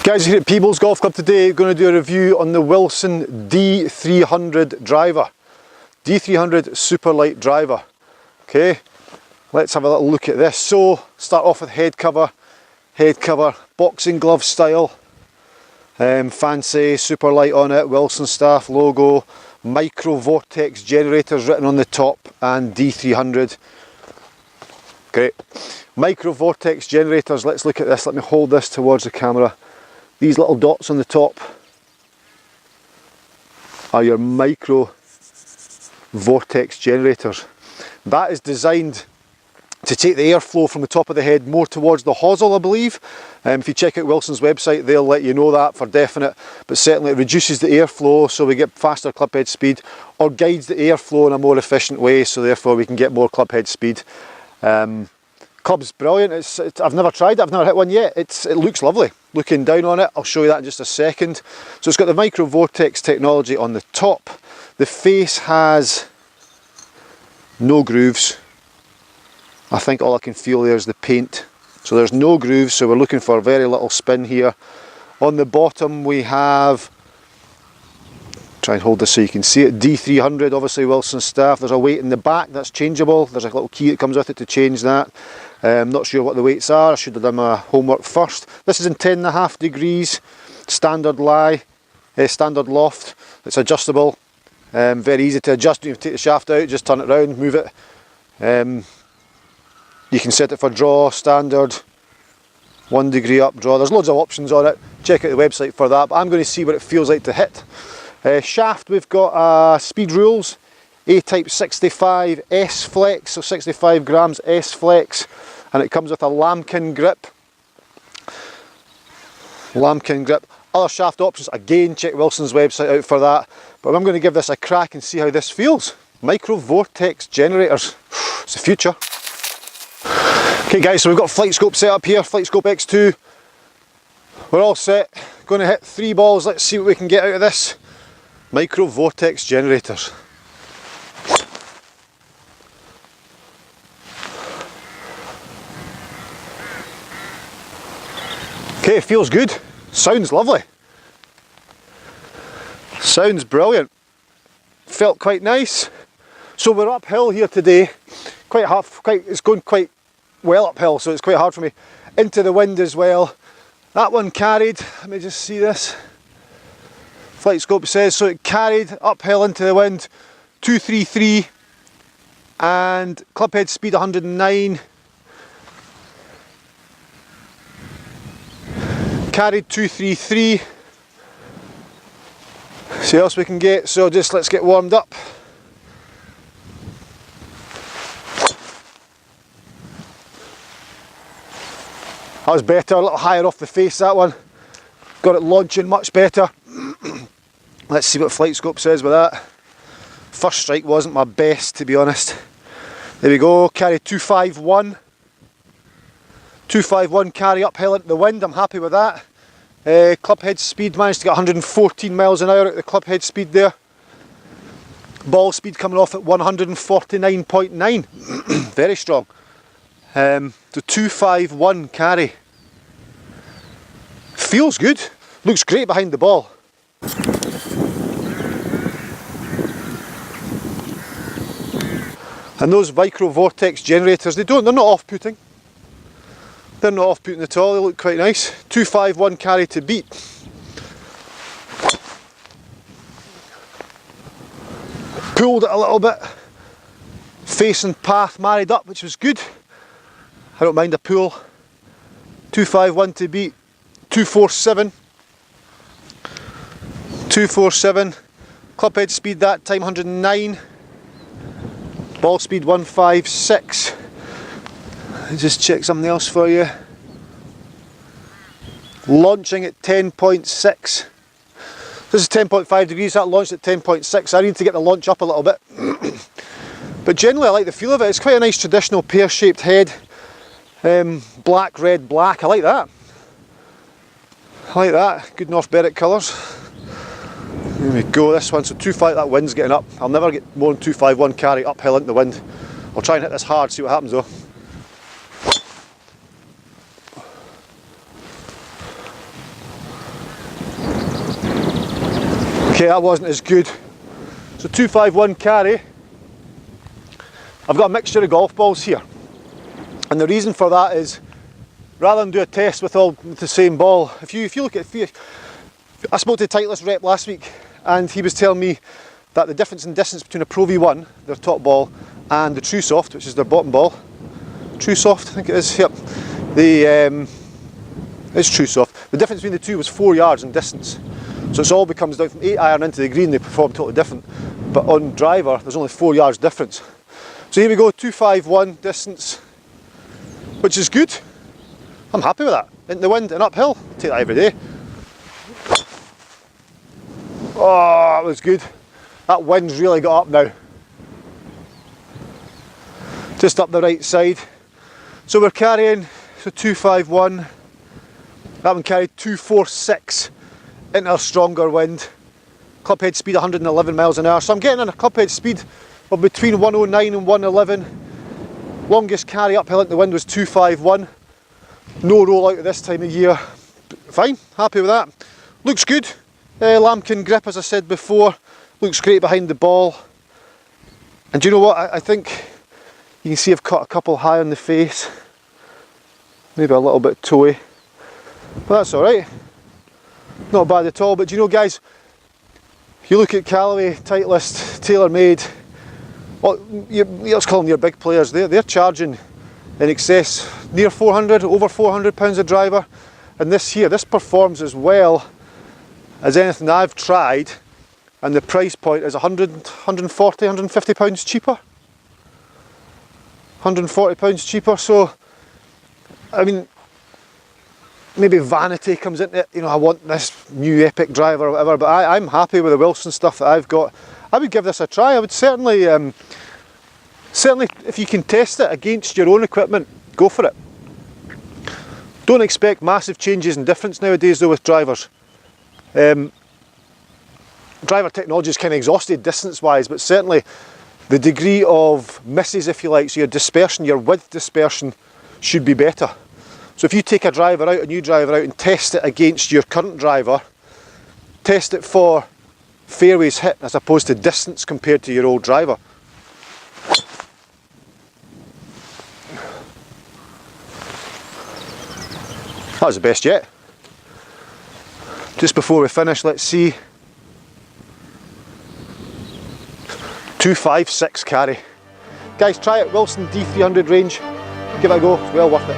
Guys, here at Peebles Golf Club today, going to do a review on the Wilson D300 driver. D300 super light driver. Okay, let's have a little look at this. So, start off with head cover, boxing glove style, fancy, super light on it, Wilson Staff logo, micro VORTEX generators written on the top, and D300. Great. Micro VORTEX generators, let's look at this. Let me hold this towards the camera. These little dots on the top are your micro VORTEX generators. That is designed to take the airflow from the top of the head more towards the hosel, I believe. If you check out Wilson's website, they'll let you know that for definite, but certainly it reduces the airflow so we get faster club head speed, or guides the airflow in a more efficient way, so therefore we can get more club head speed. Club's brilliant. I've never tried it, I've never hit one yet. It looks lovely. Looking down on it, I'll show you that in just a second. So it's got the micro VORTEX technology on the top. The face has no grooves. I think all I can feel there is the paint. So there's no grooves, so we're looking for very little spin here. On the bottom we have, try and hold this so you can see it, D300, obviously Wilson Staff. There's a weight in the back that's changeable. There's a little key that comes with it to change that. I'm not sure what the weights are. I should have done my homework first. This is in 10.5 degrees, standard lie, standard loft. It's adjustable, very easy to adjust. You take the shaft out, just turn it around, move it. You can set it for draw, standard, 1 degree up draw. There's loads of options on it. Check out the website for that, but I'm going to see what it feels like to hit. Shaft, we've got speed rules, A-type 65 S-flex, so 65 grams S-flex, and it comes with a lambkin grip. Other shaft options, again, check Wilson's website out for that, but I'm going to give this a crack and see how this feels. Micro VORTEX generators, it's the future. Okay guys, so we've got flight scope set up here, flight scope X2. We're all set, going to hit 3 balls, let's see what we can get out of this. Micro VORTEX generators. Okay, it feels good, sounds lovely. Sounds brilliant. Felt quite nice. So we're uphill here today, it's going quite well uphill, so it's quite hard for me. Into the wind as well. That one carried, let me just see this. Flight scope says, so it carried uphill into the wind 233 and club head speed 109. Carried 233. See what else we can get, so just let's get warmed up. That was better, a little higher off the face, that one. Got it launching much better. Let's see what flight scope says with that. First strike wasn't my best, to be honest. There we go, carry 251. 251 carry uphill into the wind, I'm happy with that. Club head speed, managed to get 114 miles an hour out of the club head speed there. Ball speed coming off at 149.9. Very strong. So 251 carry. Feels good. Looks great behind the ball. And those micro VORTEX generators, they're not off-putting. They're not off-putting at all, they look quite nice. 251 carry to beat. Pulled it a little bit. Face and path married up, which was good. I don't mind a pull. 251 to beat. 247. 247. Club head speed that time 109. Ball speed 156. Let's just check something else for you. Launching at 10.6. This is 10.5 degrees, that launched at 10.6. I need to get the launch up a little bit. But generally I like the feel of it. It's quite a nice traditional pear-shaped head. Black, red, black. I like that. I like that. Good North Berwick colours. There we go, this one. So 2.5, that wind's getting up. I'll never get more than 251 carry uphill into the wind. I'll try and hit this hard, see what happens though. Okay, that wasn't as good. So 251 carry. I've got a mixture of golf balls here. And the reason for that is, rather than do a test with the same ball, if you look at, I spoke to the Titleist rep last week and he was telling me that the difference in distance between a Pro V1, their top ball, and the True Soft, which is their bottom ball, True Soft, I think it is, yep, it's True Soft. The difference between the two was 4 yards in distance. So it all becomes down from 8 iron into the green, they perform totally different. But on driver, there's only 4 yards difference. So here we go, 251 distance, which is good. I'm happy with that. In the wind and uphill, take that every day. Oh, that was good. That wind's really got up now. Just up the right side. So we're carrying, so 251. That one carried 246 into a stronger wind. Clubhead speed 111 miles an hour. So I'm getting a clubhead speed of between 109 and 111. Longest carry uphill into the wind was 251. No roll out at this time of year. Fine, happy with that. Looks good. Lambkin grip, as I said before, looks great behind the ball. And do you know what? I think you can see I've cut a couple high on the face. Maybe a little bit toey. But that's alright. Not bad at all. But do you know, guys, you look at Callaway, Titleist, TaylorMade, let's call them your big players, they're charging in excess, near 400, over 400 pounds a driver. And this here, this performs as well as anything I've tried, and the price point is 100, 140, 150 pounds cheaper. 140 pounds cheaper, so, I mean, maybe vanity comes into it, you know, I want this new epic driver or whatever, but I'm happy with the Wilson stuff that I've got. I would give this a try. I would certainly, if you can test it against your own equipment, go for it. Don't expect massive changes in difference nowadays though with drivers. Driver technology is kind of exhausted distance wise, but certainly the degree of misses, if you like, so your dispersion, your width dispersion should be better. So if you take a driver out, a new driver out, and test it against your current driver, test it for fairways hit as opposed to distance compared to your old driver. That was the best yet. Just before we finish, let's see. 256 carry. Guys, try it, Wilson D300 range. Give it a go, it's well worth it.